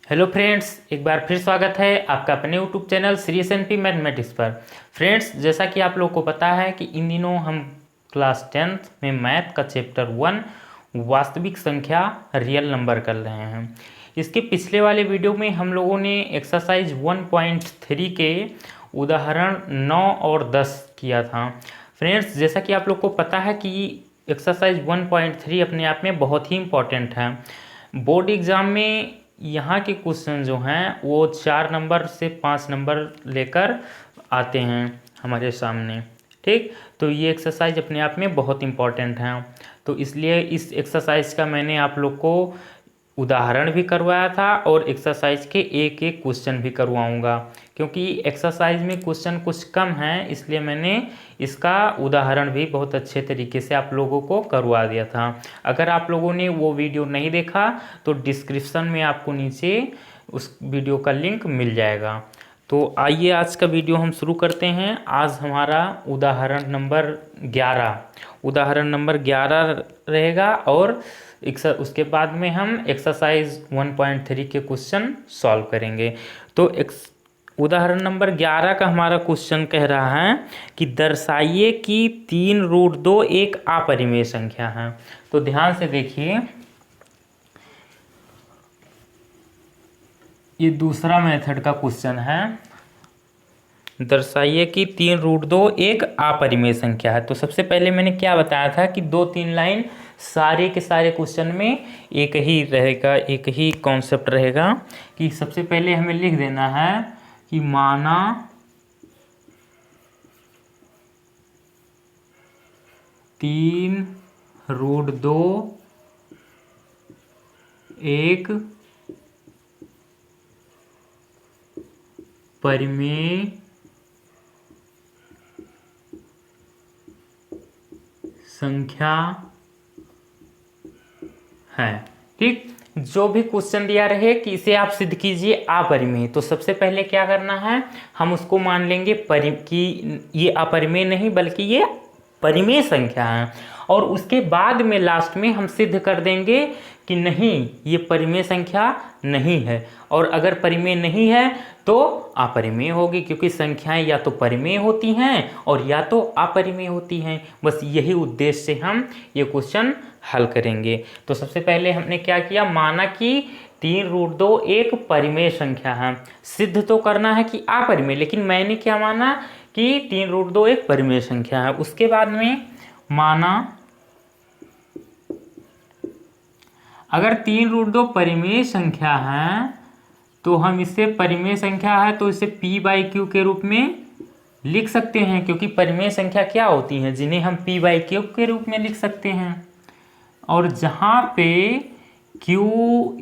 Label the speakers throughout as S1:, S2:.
S1: Hello friends, एक बार फिर स्वागत है आपका अपने यूट्यूब चैनल श्री एस.एन.पी मैथमेटिक्स पर। फ्रेंड्स, जैसा कि आप लोगों को पता है कि इन दिनों हम क्लास 10th में मैथ का चैप्टर 1 वास्तविक संख्या रियल नंबर कर रहे हैं। इसके पिछले वाले वीडियो में हम लोगों ने एक्सरसाइज 1.3 के उदाहरण 9 और 10 किया था। फ्रेंड्स, जैसा कि आप लोग को पता है कि एक्सरसाइज 1.3 अपने आप में बहुत ही इम्पॉर्टेंट है। बोर्ड एग्ज़ाम में यहाँ के क्वेश्चन जो हैं वो 4 नंबर से 5 नंबर लेकर आते हैं हमारे सामने। ठीक, तो ये एक्सरसाइज अपने आप में बहुत इम्पॉर्टेंट है। तो इसलिए इस एक्सरसाइज का मैंने आप लोग को उदाहरण भी करवाया था और एक्सरसाइज के एक एक क्वेश्चन भी करवाऊंगा, क्योंकि एक्सरसाइज में क्वेश्चन कुछ कम हैं, इसलिए मैंने इसका उदाहरण भी बहुत अच्छे तरीके से आप लोगों को करवा दिया था। अगर आप लोगों ने वो वीडियो नहीं देखा तो डिस्क्रिप्शन में आपको नीचे उस वीडियो का लिंक मिल जाएगा। तो आइए आज का वीडियो हम शुरू करते हैं। आज हमारा उदाहरण नंबर 11 रहेगा और उसके बाद में हम एक्सरसाइज 1.3 के क्वेश्चन सॉल्व करेंगे। तो उदाहरण नंबर 11 का हमारा क्वेश्चन कह रहा है कि दर्शाइए कि 3√2 एक अपरिमेय संख्या है। तो ध्यान से देखिए, ये दूसरा मेथड का क्वेश्चन है। दर्शाइए कि 3√2 एक अपरिमेय संख्या है। तो सबसे पहले मैंने क्या बताया था कि 2-3 लाइन सारे के सारे क्वेश्चन में एक ही रहेगा, एक ही कॉन्सेप्ट रहेगा कि सबसे पहले हमें लिख देना है कि माना 3√2 एक परिमेय संख्या है। ठीक, जो भी क्वेश्चन दिया रहे कि इसे आप सिद्ध कीजिए अपरिमेय, तो सबसे पहले क्या करना है, हम उसको मान लेंगे कि ये अपरिमेय नहीं बल्कि ये परिमेय संख्या है, और उसके बाद में लास्ट में हम सिद्ध कर देंगे कि नहीं, ये परिमेय संख्या नहीं है। और अगर परिमेय नहीं है तो अपरिमेय होगी, क्योंकि संख्याएं या तो परिमेय होती हैं और या तो अपरिमेय होती हैं। बस यही उद्देश्य से हम ये क्वेश्चन हल करेंगे। तो सबसे पहले हमने क्या किया, माना कि 3√2 एक परिमेय संख्या है। सिद्ध तो करना है कि अपरिमेय, लेकिन मैंने क्या माना कि 3√2 एक परिमेय संख्या है। उसके बाद में माना अगर 3√2 परिमेय संख्या है तो हम इसे परिमेय संख्या है तो इसे p/q के रूप में लिख सकते हैं, क्योंकि परिमेय संख्या क्या होती हैं जिन्हें हम p/q के रूप में लिख सकते हैं। और जहाँ पे q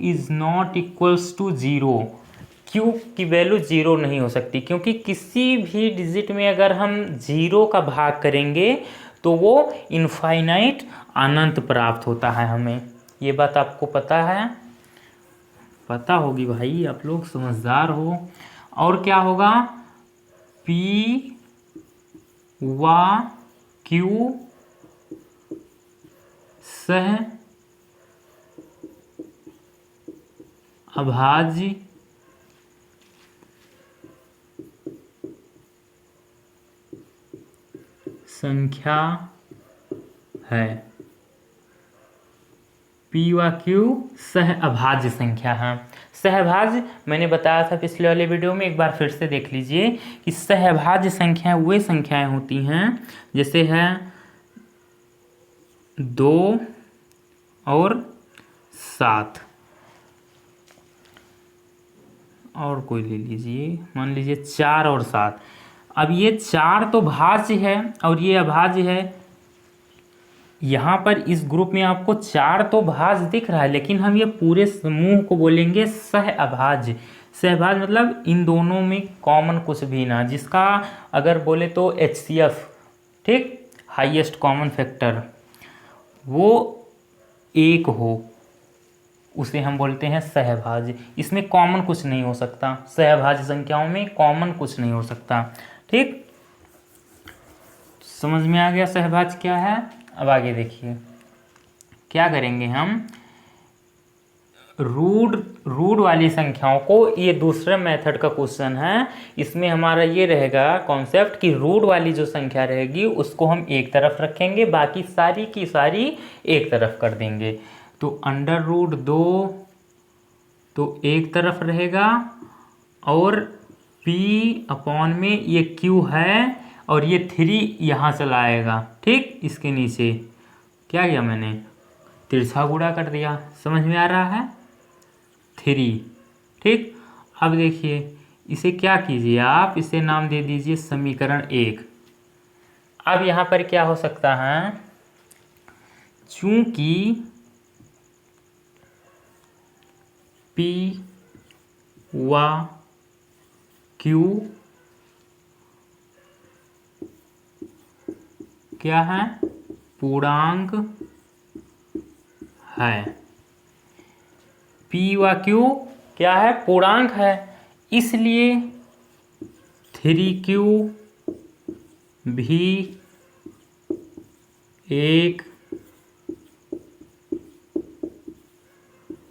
S1: is not equals to 0, q की वैल्यू 0 नहीं हो सकती, क्योंकि किसी भी डिजिट में अगर हम 0 का भाग करेंगे तो वो इनफाइनाइट अनंत प्राप्त होता है हमें। ये बात आपको पता है, पता होगी भाई, आप लोग समझदार हो। और क्या होगा, p व q सह अभाज्य संख्या है। p व q सह अभाज्य संख्या है। सहभाज्य मैंने बताया था पिछले वाले वीडियो में, एक बार फिर से देख लीजिए कि सहभाज्य संख्याएं वे संख्याएं होती हैं जैसे है 2 और 7, और कोई ले लीजिए, मान लीजिए 4 और 7। अब ये 4 तो भाज्य है और ये अभाज्य है। यहाँ पर इस ग्रुप में आपको 4 तो भाज्य दिख रहा है, लेकिन हम ये पूरे समूह को बोलेंगे सह अभाज्य। सहभाज्य मतलब इन दोनों में कॉमन कुछ भी ना, जिसका अगर बोले तो HCF, ठीक, हाईएस्ट कॉमन फैक्टर, वो 1 हो, उसे हम बोलते हैं सहभाज्य। इसमें कॉमन कुछ नहीं हो सकता, सहभाज्य संख्याओं में कॉमन कुछ नहीं हो सकता। ठीक, समझ में आ गया सहभाज्य क्या है। अब आगे देखिए क्या करेंगे हम, रूट वाली संख्याओं को, ये दूसरे मेथड का क्वेश्चन है, इसमें हमारा ये रहेगा कॉन्सेप्ट कि रूट वाली जो संख्या रहेगी उसको हम एक तरफ रखेंगे, बाकी सारी की सारी एक तरफ कर देंगे। तो √2 तो एक तरफ रहेगा, और p अपॉन में ये q है, और ये 3 यहाँ चला आएगा। ठीक, इसके नीचे क्या किया मैंने, तिरछा गुणा कर दिया। समझ में आ रहा है, 3। ठीक, अब देखिए इसे क्या कीजिए आप, इसे नाम दे दीजिए समीकरण 1। अब यहाँ पर क्या हो सकता है, चूंकि p व q क्या है, पूर्णांक है। p व q क्या है, पूर्णांक है, इसलिए 3q भी एक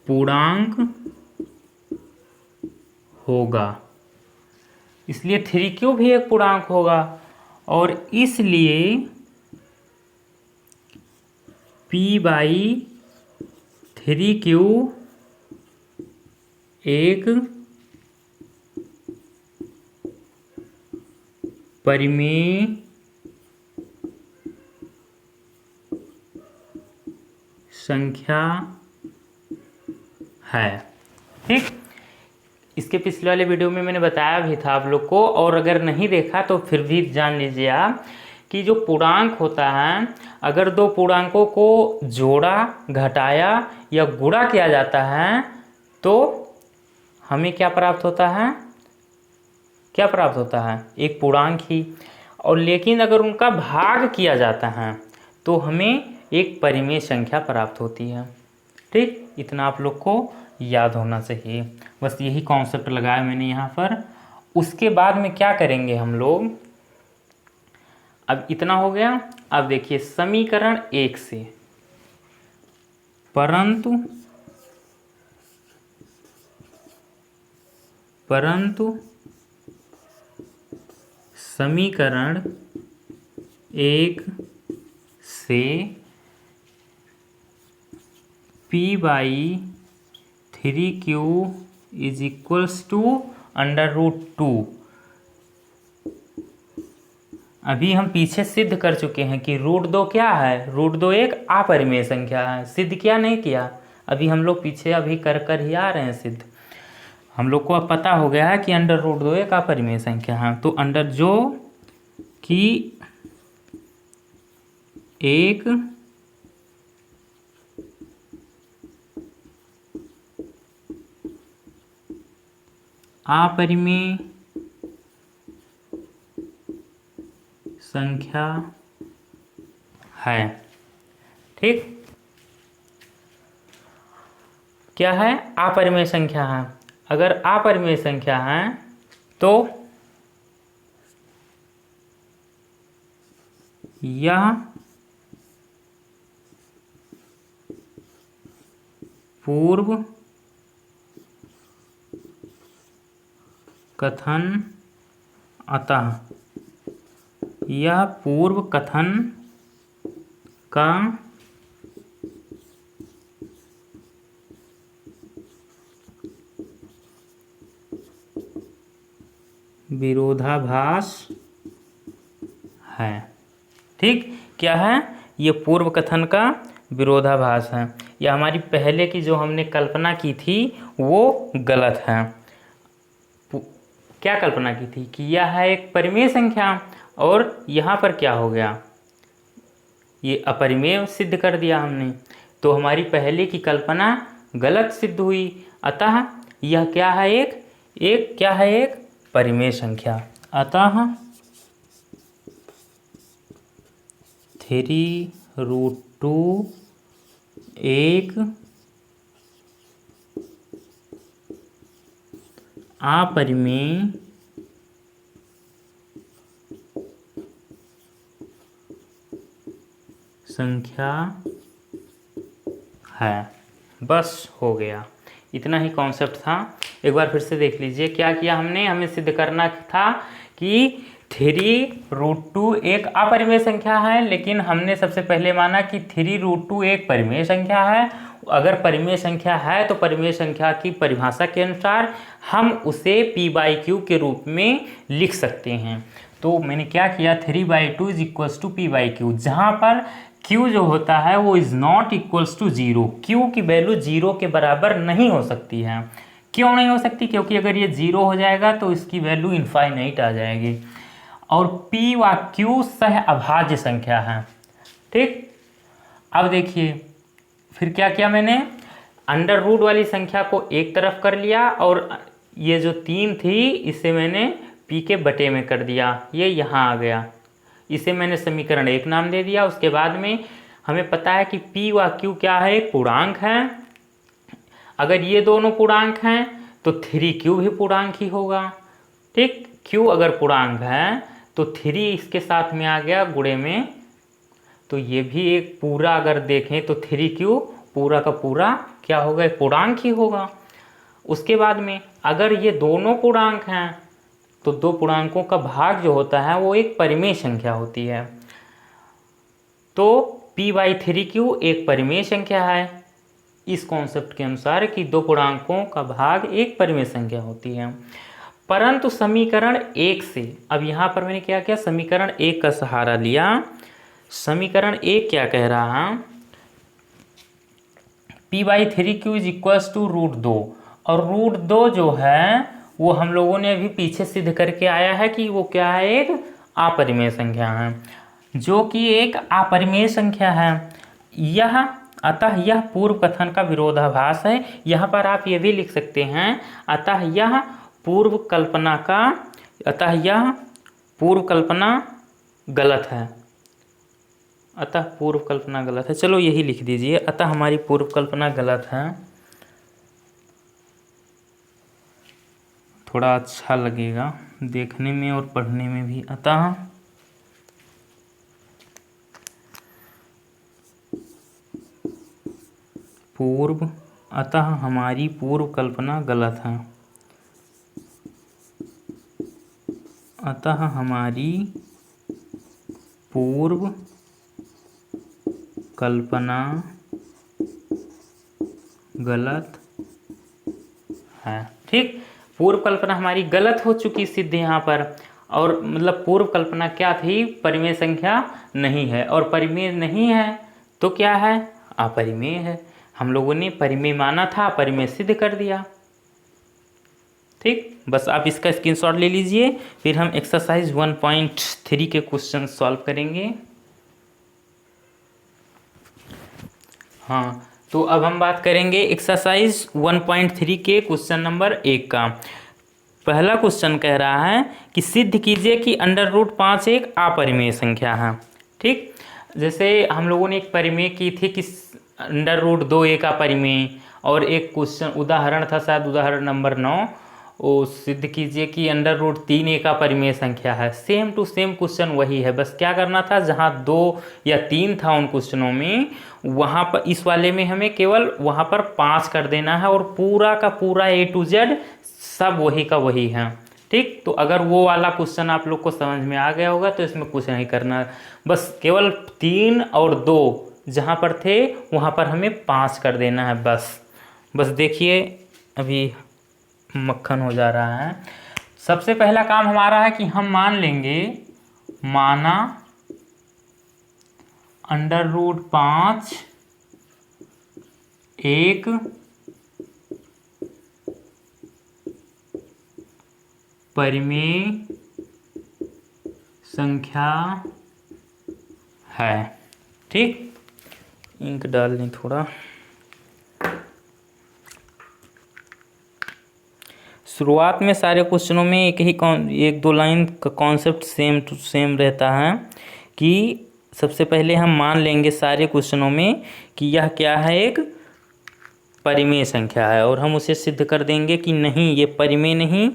S1: पूर्णांक होगा। इसलिए 3q भी एक पूर्णांक होगा, और इसलिए p/3q एक परिमेय संख्या है। ठीक, इसके पिछले वाले वीडियो में मैंने बताया भी था आप लोग को, और अगर नहीं देखा तो फिर भी जान लीजिए आप कि जो पूर्णांक होता है, अगर दो पूर्णांकों को जोड़ा, घटाया या गुणा किया जाता है तो हमें क्या प्राप्त होता है, क्या प्राप्त होता है, एक पूर्णांक ही। और लेकिन अगर उनका भाग किया जाता है तो हमें एक परिमेय संख्या प्राप्त होती है। ठीक, इतना आप लोग को याद होना चाहिए, बस यही कॉन्सेप्ट लगाया मैंने यहाँ पर। उसके बाद में क्या करेंगे हम लोग, अब इतना हो गया। अब देखिए समीकरण 1 से, परंतु समीकरण 1 से p/3q इज इक्वल्स टू √2। अभी हम पीछे सिद्ध कर चुके हैं कि √2 क्या है, √2 एक अपरिमेय संख्या है। सिद्ध किया नहीं किया, अभी हम लोग पीछे अभी कर ही आ रहे हैं सिद्ध। हम लोग को अब पता हो गया है कि √2 एक अपरिमेय संख्या है। तो अंडर जो कि एक अपरिमेय संख्या है। ठीक, क्या है, अपरिमेय संख्या है। अगर अपरिमेय संख्या है तो यह पूर्व कथन, अतः यह पूर्व कथन का विरोधाभास है। ठीक, क्या है, ये पूर्व कथन का विरोधाभास है। यह हमारी पहले की जो हमने कल्पना की थी वो गलत है। क्या कल्पना की थी कि यह है एक परिमेय संख्या, और यहाँ पर क्या हो गया, ये अपरिमेय सिद्ध कर दिया हमने। तो हमारी पहले की कल्पना गलत सिद्ध हुई, अतः यह क्या है, एक क्या है, एक परिमेय संख्या। अतः 3√2 एक अपरिमेय संख्या है। बस हो गया, इतना ही कॉन्सेप्ट था। एक बार फिर से देख लीजिए क्या किया हमने। हमें सिद्ध करना था कि 3√2 एक अपरिमेय संख्या है, लेकिन हमने सबसे पहले माना कि 3√2 एक परिमेय संख्या है। अगर परिमेय संख्या है तो परिमेय संख्या की परिभाषा के अनुसार हम उसे p/q के रूप में लिख सकते हैं। तो मैंने क्या किया, 3/2 इज इक्वल्स टू p/q, जहाँ पर q जो होता है वो is not equals to 0। q की वैल्यू 0 के बराबर नहीं हो सकती है। क्यों नहीं हो सकती? क्योंकि अगर ये 0 हो जाएगा तो इसकी वैल्यू इनफाइनाइट आ जाएगी। और p व q सह अभाज्य संख्या है। ठीक, अब देखिए फिर क्या किया मैंने, अंडर रूट वाली संख्या को एक तरफ कर लिया और ये जो 3 थी इसे मैंने p के बटे में कर दिया, ये यहाँ आ गया। इसे मैंने समीकरण 1 नाम दे दिया। उसके बाद में हमें पता है कि p व q क्या है, एक पूर्णांक है। अगर ये दोनों पूर्णांक हैं तो 3q भी पूर्णांक ही होगा। ठीक, q अगर पूर्णांक है तो 3 इसके साथ में आ गया गुणे में, तो ये भी एक पूरा अगर देखें तो 3q पूरा का पूरा क्या होगा, एक पूर्णांक ही होगा। उसके बाद में अगर ये दोनों पूर्णांक हैं तो दो पूर्णांकों का भाग जो होता है वो एक परिमेय संख्या होती है। तो p/3q एक परिमेय संख्या है इस कॉन्सेप्ट के अनुसार कि दो पूर्णांकों का भाग एक परिमेय संख्या होती है। परंतु समीकरण 1 से, अब यहाँ पर मैंने क्या किया, समीकरण 1 का सहारा लिया। समीकरण 1 क्या कह रहा है, p/3q इज इक्वल्स टू √2, और √2 जो है वो हम लोगों ने अभी पीछे सिद्ध करके आया है कि वो क्या है, एक अपरिमेय संख्या है, जो कि एक अपरिमेय संख्या है। यह अतः यह पूर्व कथन का विरोधाभास है। यहाँ पर आप ये भी लिख सकते हैं, अतः यह पूर्व कल्पना गलत है। अतः पूर्व कल्पना गलत है, चलो यही लिख दीजिए, अतः हमारी पूर्व कल्पना गलत है, थोड़ा अच्छा लगेगा देखने में और पढ़ने में भी। अतः हमारी पूर्व कल्पना गलत है। अतः हमारी पूर्व कल्पना गलत है। ठीक, पूर्व कल्पना हमारी गलत हो चुकी सिद्ध यहाँ पर। और मतलब पूर्व कल्पना क्या थी, परिमेय संख्या नहीं है, और परिमेय नहीं है तो क्या है, अपरिमेय है। हम लोगों ने परिमेय माना था, परिमेय सिद्ध कर दिया। ठीक, बस आप इसका स्क्रीनशॉट ले लीजिए, फिर हम एक्सरसाइज 1.3 के क्वेश्चन सॉल्व करेंगे। हाँ, तो अब हम बात करेंगे एक्सरसाइज 1.3 के क्वेश्चन नंबर 1 का। पहला क्वेश्चन कह रहा है कि सिद्ध कीजिए कि √5 एक अपरिमेय संख्या है। ठीक, जैसे हम लोगों ने एक परिमेय की थी कि √2 एक अपरिमेय, और एक क्वेश्चन उदाहरण था शायद उदाहरण नंबर 9, वो सिद्ध कीजिए कि √3 एक अपरिमेय संख्या है। सेम टू सेम क्वेश्चन वही है, बस क्या करना था, जहाँ 2 या 3 था उन क्वेश्चनों में, वहाँ पर इस वाले में हमें केवल वहाँ पर 5 कर देना है, और पूरा का पूरा A to Z सब वही का वही है। ठीक, तो अगर वो वाला क्वेश्चन आप लोग को समझ में आ गया होगा तो इसमें कुछ नहीं करना, बस केवल 3 और 2 जहाँ पर थे वहाँ पर हमें 5 कर देना है। बस देखिए अभी मक्खन हो जा रहा है। सबसे पहला काम हमारा है कि हम मान लेंगे, माना √5 एक परिमेय संख्या है। ठीक, इंक डाल लें थोड़ा। शुरुआत में सारे क्वेश्चनों में एक दो लाइन का कॉन्सेप्ट सेम टू सेम रहता है कि सबसे पहले हम मान लेंगे सारे क्वेश्चनों में कि यह क्या है, एक परिमेय संख्या है, और हम उसे सिद्ध कर देंगे कि नहीं, ये परिमेय नहीं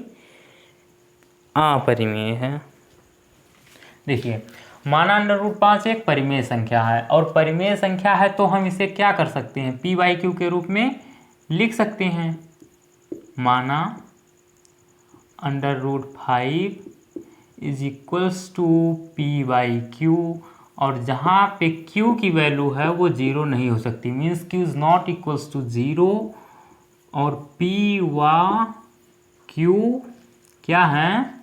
S1: अपरिमेय है। देखिए, माना √5 एक परिमेय संख्या है, और परिमेय संख्या है तो हम इसे क्या कर सकते हैं, p/q के रूप में लिख सकते हैं। माना √5 इज इक्वल्स टू p/q, और जहाँ पे q की वैल्यू है वो 0 नहीं हो सकती, means q is not equals to 0, और p व q क्या है,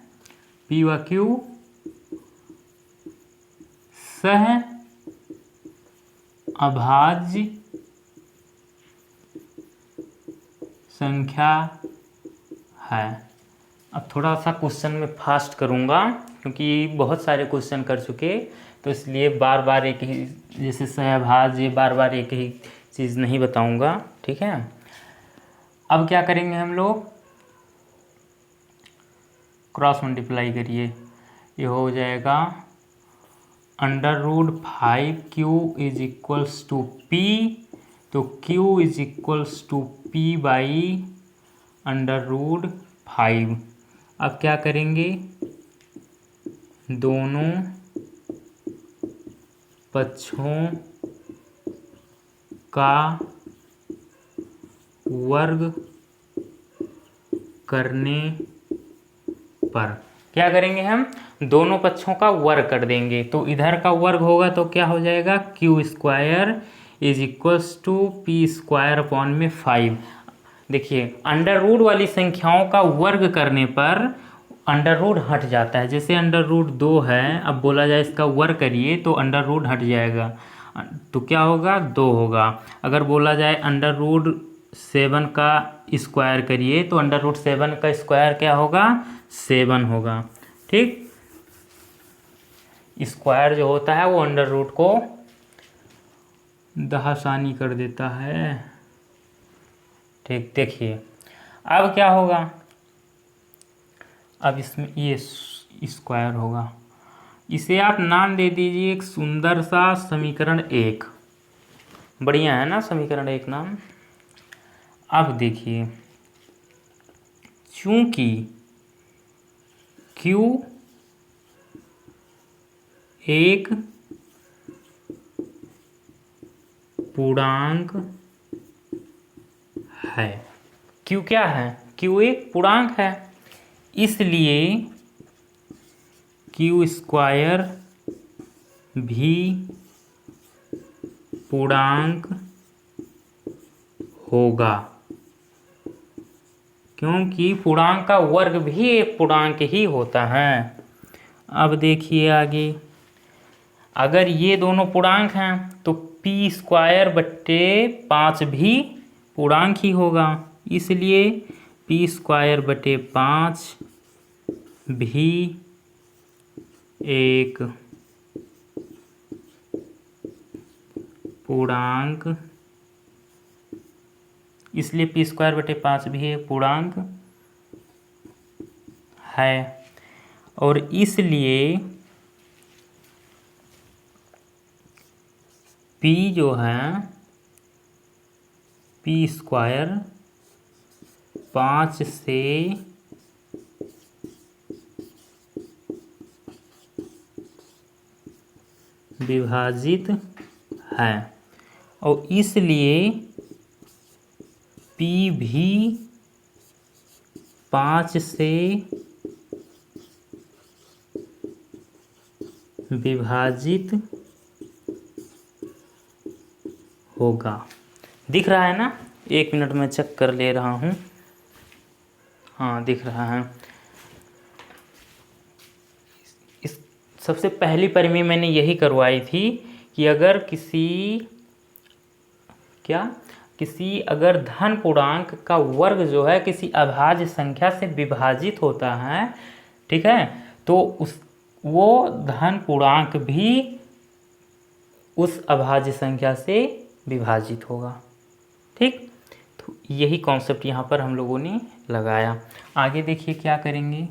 S1: p व q सह अभाज्य संख्या है। अब थोड़ा सा क्वेश्चन में फास्ट करूँगा क्योंकि बहुत सारे क्वेश्चन कर चुके, तो इसलिए बार बार एक ही, जैसे सहभाज्य, बार बार एक ही चीज़ नहीं बताऊँगा, ठीक है। अब क्या करेंगे हम लोग, क्रॉस मल्टीप्लाई करिए, ये हो जाएगा √5q is equals to p, तो q is equals to p/√5। अब क्या करेंगे, दोनों पक्षों का वर्ग करने पर, क्या करेंगे हम, दोनों पक्षों का वर्ग कर देंगे, तो इधर का वर्ग होगा तो क्या हो जाएगा, q² is equals to p²/5। देखिए अंडर रूट वाली संख्याओं का वर्ग करने पर अंडर रूट हट जाता है, जैसे √2 है, अब बोला जाए इसका वर्ग करिए तो अंडर रूट हट जाएगा, तो क्या होगा, 2 होगा। अगर बोला जाए √7 का स्क्वायर करिए तो √7 का स्क्वायर क्या होगा, 7 होगा, ठीक। स्क्वायर जो होता है वो अंडर रूट को दहासानी कर देता है, ठीक। देखिए अब क्या होगा, अब इसमें ये स्क्वायर होगा, इसे आप नाम दे दीजिए एक सुंदर सा समीकरण 1, बढ़िया है ना समीकरण 1 नाम। अब देखिए चूंकि q एक पूर्णांक है, q क्या है, q एक पूर्णांक है, इसलिए q² भी पूर्णांक होगा, क्योंकि पूर्णांक का वर्ग भी एक पूर्णांक ही होता है। अब देखिए आगे, अगर ये दोनों पूर्णांक हैं तो p²/5 भी पूर्णांक ही होगा, इसलिए p²/5 भी एक पूर्णांक, इसलिए p²/5 भी एक पूर्णांक है, और इसलिए p जो है p²/5 से विभाजित है, और इसलिए p भी 5 से विभाजित होगा। दिख रहा है ना, 1 मिनट में चेक कर ले रहा हूँ, हाँ दिख रहा है। इस सबसे पहली परी में मैंने यही करवाई थी कि अगर किसी अगर धन पूर्णांक का वर्ग जो है किसी अभाज्य संख्या से विभाजित होता है, ठीक है, तो वो धन पूर्णांक भी उस अभाज्य संख्या से विभाजित होगा, ठीक। तो यही कॉन्सेप्ट यहाँ पर हम लोगों ने लगाया। आगे देखिए क्या करेंगे,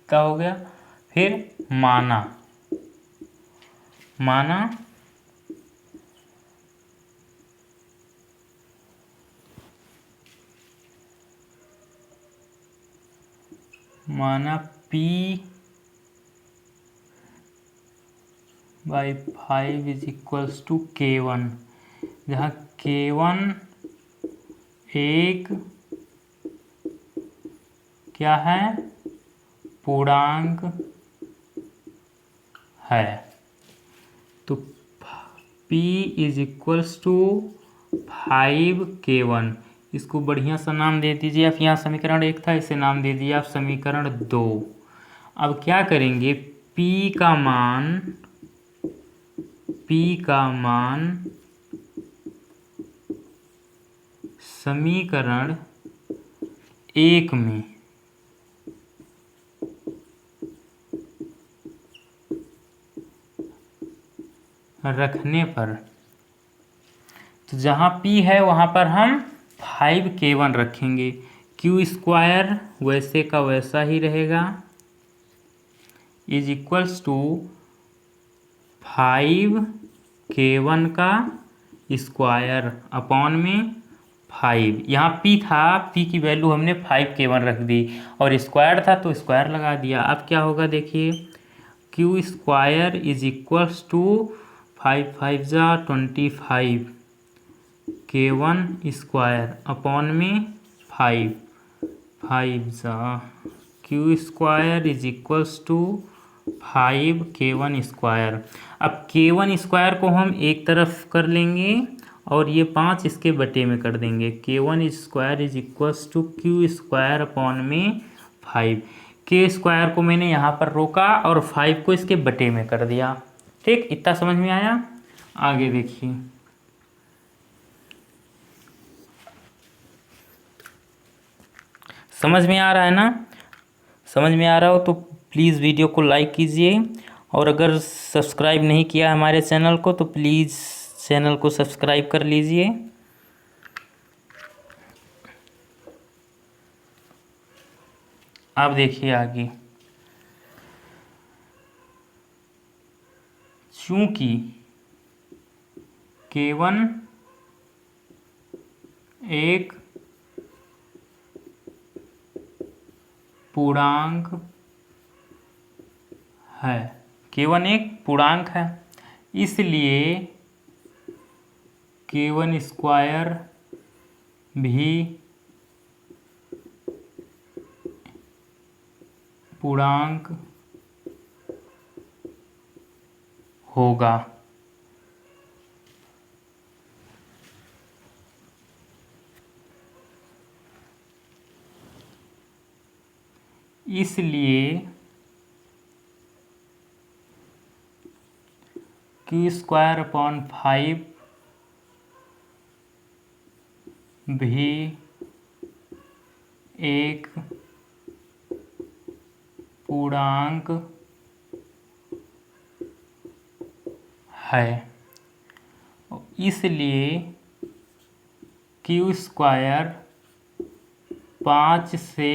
S1: क्या हो गया, फिर माना p/5 is equals to k1, जहाँ K1 एक क्या है, पूर्णांक है। तो P is equals to 5K1। इसको बढ़िया सा नाम दे दीजिए आप। यहाँ समीकरण 1 था, इसे नाम दे दिया आप समीकरण 2। अब क्या करेंगे, P का मान समीकरण 1 में रखने पर, तो जहाँ P है वहाँ पर हम 5K1 रखेंगे। Q स्क्वायर वैसे का वैसा ही रहेगा, इज इक्वल्स टू 5K1 का स्क्वायर अपॉन में 5। यहाँ P था, P की वैल्यू हमने 5K1 रख दी, और स्क्वायर था तो स्क्वायर लगा दिया। अब क्या होगा देखिए, Q square is equals to 5 5 जा 25 K1 स्क्वायर अपॉन में 5 5 जा Q square is equals to 5K1 square. अब K1 स्क्वायर को हम एक तरफ कर लेंगे और ये 5 इसके बटे में कर देंगे। K1 square is equals to Q square upon में 5। K स्क्वायर को मैंने यहाँ पर रोका और 5 को इसके बटे में कर दिया। ठीक, इतना समझ में आया। आगे देखिए, समझ में आ रहा है ना। समझ में आ रहा हो तो प्लीज़ वीडियो को लाइक कीजिए, और अगर सब्सक्राइब नहीं किया हमारे चैनल को तो प्लीज़ चैनल को सब्सक्राइब कर लीजिए। अब देखिए आगे, चूंकि K1 एक पूर्णांक है, K1 एक पूर्णांक है, इसलिए K1 स्क्वायर भी पूर्णांक होगा। इसलिए Q स्क्वायर अपॉन 5 भी एक पूर्णांक है, इसलिए Q स्क्वायर 5 से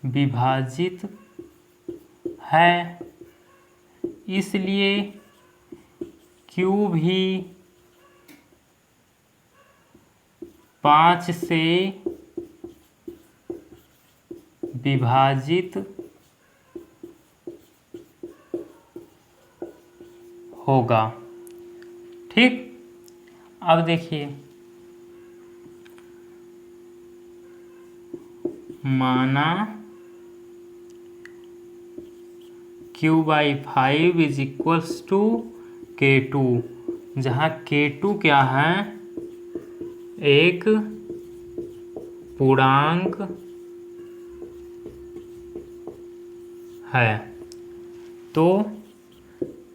S1: विभाजित है, इसलिए Q भी 5 से विभाजित होगा। ठीक, अब देखिए, माना Q/5 is equals to K2, जहाँ K2 क्या है, एक पूर्णांक है। तो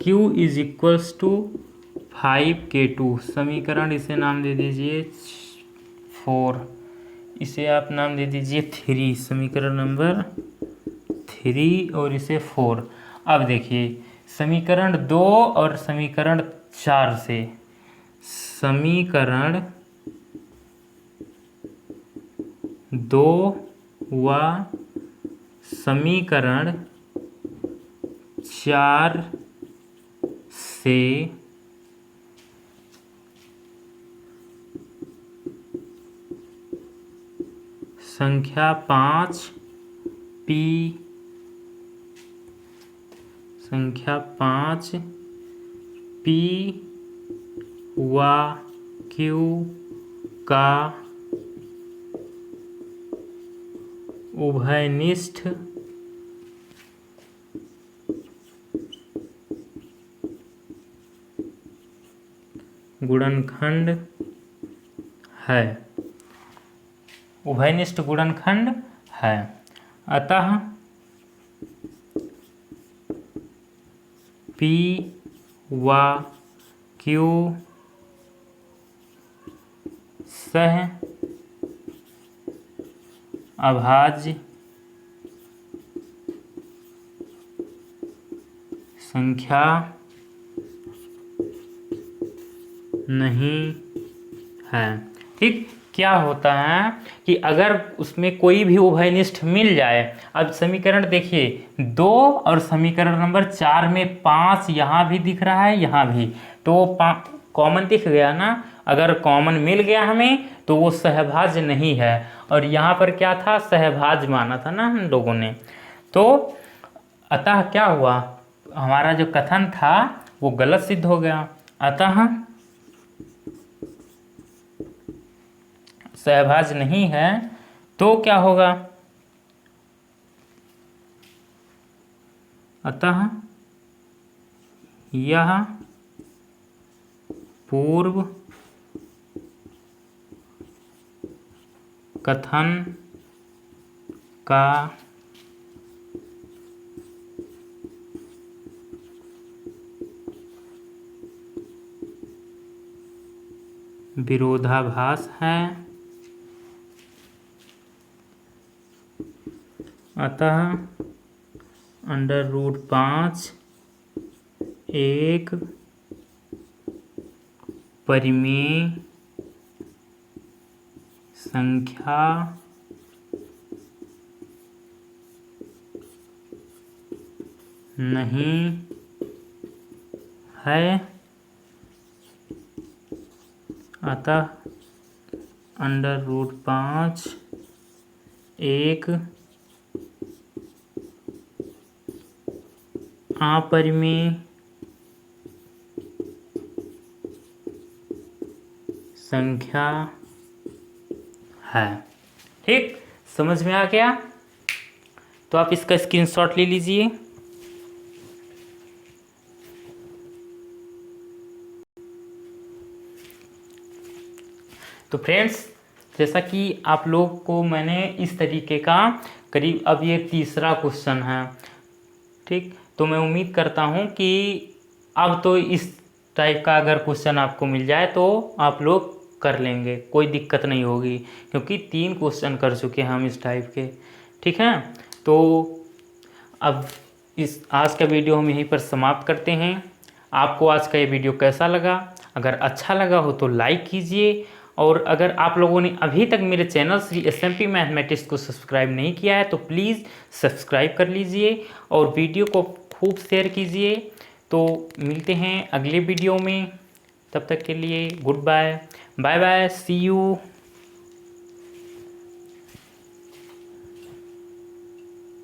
S1: Q is equals to 5K2, समीकरण इसे नाम दे दीजिए 4, इसे आप नाम दे दीजिए 3, समीकरण नंबर 3 और इसे 4। अब देखिए, समीकरण 2 और समीकरण 4 से, समीकरण 2 व समीकरण 4 से संख्या 5 P, संख्या 5 पी व क्यू का उभयनिष्ठ गुणनखंड है, उभयनिष्ठ गुणनखंड है। अतः P व Q सह अभाज्य संख्या नहीं है। ठीक, क्या होता है कि अगर उसमें कोई भी उभयनिष्ठ मिल जाए, अब समीकरण देखिए 2 और समीकरण नंबर 4 में 5 यहाँ भी दिख रहा है, यहाँ भी, तो कॉमन दिख गया ना। अगर कॉमन मिल गया हमें तो वो सहभाज्य नहीं है, और यहाँ पर क्या था, सहभाज्य माना था ना हम लोगों ने। तो अतः क्या हुआ, हमारा जो कथन था वो गलत सिद्ध हो गया। अतः सहभाज्य नहीं है, तो क्या होगा, अतः यह पूर्व कथन का विरोधाभास है। अतः √5 एक परिमेय संख्या नहीं है। अतः √5 एक अपरिमेय संख्या है। ठीक, समझ में आ गया? तो आप इसका स्क्रीनशॉट ले लीजिए। तो फ्रेंड्स, जैसा कि आप लोग को मैंने इस तरीके का करीब, अब ये तीसरा क्वेश्चन है। ठीक, तो मैं उम्मीद करता हूँ कि अब तो इस टाइप का अगर क्वेश्चन आपको मिल जाए तो आप लोग कर लेंगे, कोई दिक्कत नहीं होगी, क्योंकि 3 क्वेश्चन कर चुके हैं हम इस टाइप के। ठीक है, तो अब इस आज का वीडियो हम यहीं पर समाप्त करते हैं। आपको आज का ये वीडियो कैसा लगा? अगर अच्छा लगा हो तो लाइक कीजिए, और अगर आप लोगों ने अभी तक मेरे चैनल श्री SMP मैथमेटिक्स को सब्सक्राइब नहीं किया है तो प्लीज़ सब्सक्राइब कर लीजिए और वीडियो को खूब शेयर कीजिए। तो मिलते हैं अगले वीडियो में, तब तक के लिए good bye, bye bye, see you.